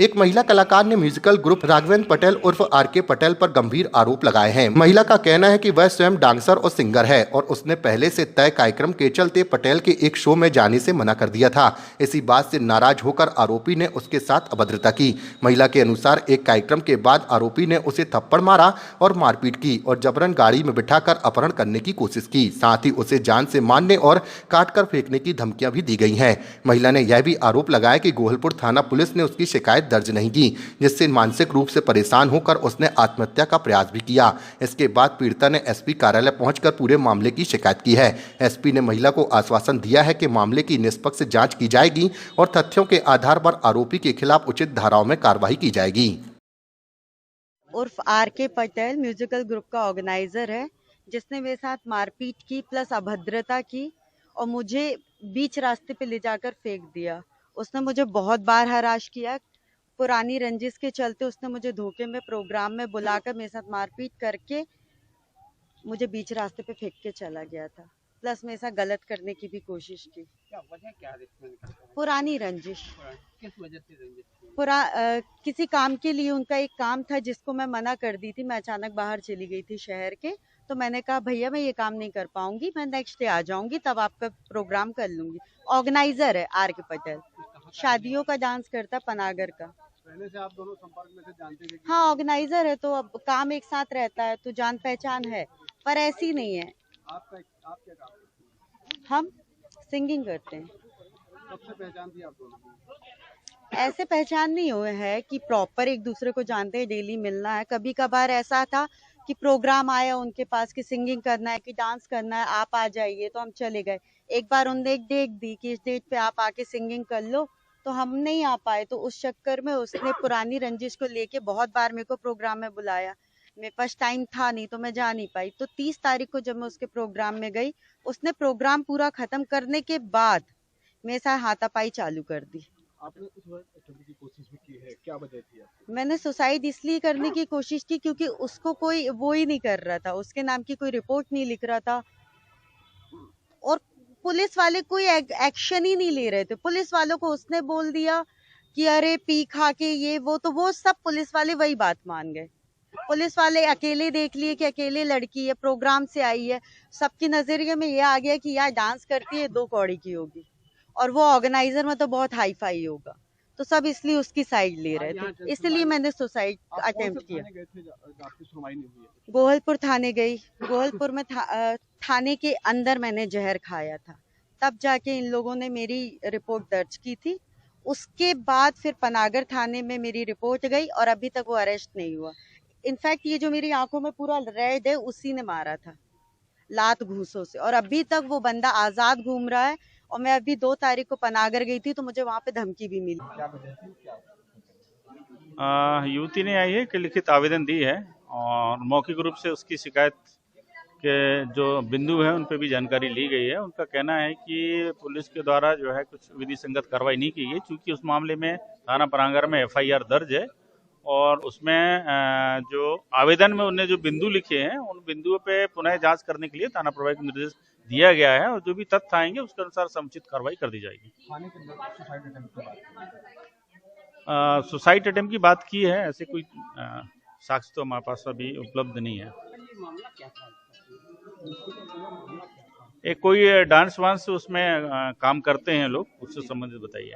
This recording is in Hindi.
एक महिला कलाकार ने म्यूजिकल ग्रुप राघवेंद्र पटेल उर्फ आर.के. पटेल पर गंभीर आरोप लगाए हैं। महिला का कहना है कि वह स्वयं डांसर और सिंगर है और उसने पहले से तय कार्यक्रम के चलते पटेल के एक शो में जाने से मना कर दिया था। इसी बात से नाराज होकर आरोपी ने उसके साथ अभद्रता की। महिला के अनुसार एक कार्यक्रम के बाद आरोपी ने उसे थप्पड़ मारा और मारपीट की और जबरन गाड़ी में बिठाकर अपहरण करने की कोशिश की। साथ ही उसे जान से मारने और काटकर फेंकने की धमकियां भी दी गई हैं। महिला ने यह भी आरोप लगाया कि गोहलपुर थाना पुलिस ने उसकी शिकायत दर्ज नहीं की, जिससे मानसिक रूप से परेशान होकर उसने आत्महत्या का प्रयास भी किया। इसके बाद पीड़िता ने एसपी कार्यालय पहुंचकर पूरे मामले की शिकायत की है। एसपी ने महिला को आश्वासन दिया है कि मामले की निष्पक्ष जांच की जाएगी और तथ्यों के आधार पर आरोपी के खिलाफ उचित धाराओं में कार्रवाई की जाएगी। उर्फ आर.के. पटेल म्यूजिकल ग्रुप का ऑर्गेनाइजर है, जिसने मेरे साथ मारपीट की प्लस अभद्रता की और मुझे बीच रास्ते पे ले जाकर फेंक दिया। उसने मुझे बहुत बार हराश किया। पुरानी रंजिश के चलते उसने मुझे धोखे में प्रोग्राम में बुलाकर मेरे साथ मारपीट करके मुझे बीच रास्ते पे फेंक के चला गया था। प्लस मेरे साथ गलत करने की भी कोशिश की। क्या वजह क्या है? पुरानी रंजिश। किस वजह से रंजिश थी? किसी काम के लिए उनका एक काम था जिसको मैं मना कर दी थी। मैं अचानक बाहर चली गई थी शहर के, तो मैंने कहा भैया मैं ये काम नहीं कर पाऊंगी, मैं नेक्स्ट डे आ जाऊंगी, तब आपका प्रोग्राम कर लूंगी। ऑर्गेनाइजर है आर.के. पटेल, शादियों का डांस करता पनागर का। पहले से आप दोनों संपर्क में थे, जानते थे? हाँ, ऑर्गेनाइजर है तो अब काम एक साथ रहता है तो जान पहचान है, पर ऐसी नहीं है। आप क्या काम करते हैं? हम सिंगिंग करते हैं। कब से पहचान थी आप दोनों की? ऐसे पहचान नहीं हुए है कि प्रॉपर एक दूसरे को जानते हैं, डेली मिलना है। कभी कभार ऐसा था कि प्रोग्राम आया उनके पास कि सिंगिंग करना है कि डांस करना है, आप आ जाइए, तो हम चले गए। एक बार उन्होंने एक डेट दी कि इस डेट पे आप आके सिंगिंग कर लो, तो हम नहीं आ पाए। तो उस चक्कर में उसने पुरानी रंजिश को लेके बहुत बार मेरे को प्रोग्राम में बुलाया। मेरे पास टाइम था नहीं तो मैं जा नहीं पाई। तो 30 तारीख को जब मैं उसके प्रोग्राम में गई, उसने प्रोग्राम पूरा खत्म करने के बाद मेरे साथ हाथापाई चालू कर दी। आपने सुसाइड करने की कोशिश भी की है, क्या वजह थी आपकी? मैंने सुसाइड इसलिए करने की कोशिश की क्योंकि उसको कोई वो ही नहीं कर रहा था, उसके नाम की कोई रिपोर्ट नहीं लिख रहा था और पुलिस वाले कोई एक्शन ही नहीं ले रहे थे। पुलिस वालों को उसने बोल दिया कि अरे पी खा के ये वो, तो वो सब पुलिस वाले वही बात मान गए। पुलिस वाले अकेले देख लिए कि अकेले लड़की है, प्रोग्राम से आई है, सबकी नजरिए में ये आ गया कि यार डांस करती है, 2 कौड़ी की होगी और वो ऑर्गेनाइजर में तो बहुत हाई फाई होगा, तो सब इसलिए उसकी साइड ले रहे थे। इसलिए मैंने सुसाइड अटेम्प्ट किया। गए थे आपकी सुनवाई नहीं हुई है? गोहलपुर थाने गई। गोहलपुर में थाने के अंदर मैंने जहर खाया था, तब जाके इन लोगों ने मेरी रिपोर्ट दर्ज की थी। उसके बाद फिर पनागर थाने में मेरी रिपोर्ट गई और अभी तक वो अरेस्ट नहीं हुआ। इनफैक्ट ये जो मेरी आंखों में पूरा रेड है, उसी ने मारा था लात घूसों से, और अभी तक वो बंदा आजाद घूम रहा है। और मैं अभी 2 तारीख को पनागर गई थी तो मुझे वहां पे धमकी भी मिली। क्या वजह थी? युवती ने आई है कि लिखित आवेदन दी है और मौखिक रूप से उसकी शिकायत के जो बिंदु हैं उन पर भी जानकारी ली गई है। उनका कहना है कि पुलिस के द्वारा जो है कुछ विधि संगत कार्रवाई नहीं की गई, क्योंकि उस मामले में थाना पनागर में एफआईआर दर्ज है और उसमें जो आवेदन में उन्होंने जो बिंदु लिखे हैं उन बिंदुओं पे पुनः जांच करने के लिए थाना प्रभारी को निर्देश दिया गया है और जो भी तथ्य आएंगे उसके अनुसार समुचित कार्रवाई कर दी जाएगी। थाने के अंदर सुसाइड अटेम्प्ट की बात सुसाइड अटेम्प्ट की बात की है, ऐसे कोई साक्ष्य तो हमारे पास अभी उपलब्ध नहीं है। मामला क्या था? एक कोई डांस वांस उसमें काम करते हैं लोग, उससे संबंधित बताइए।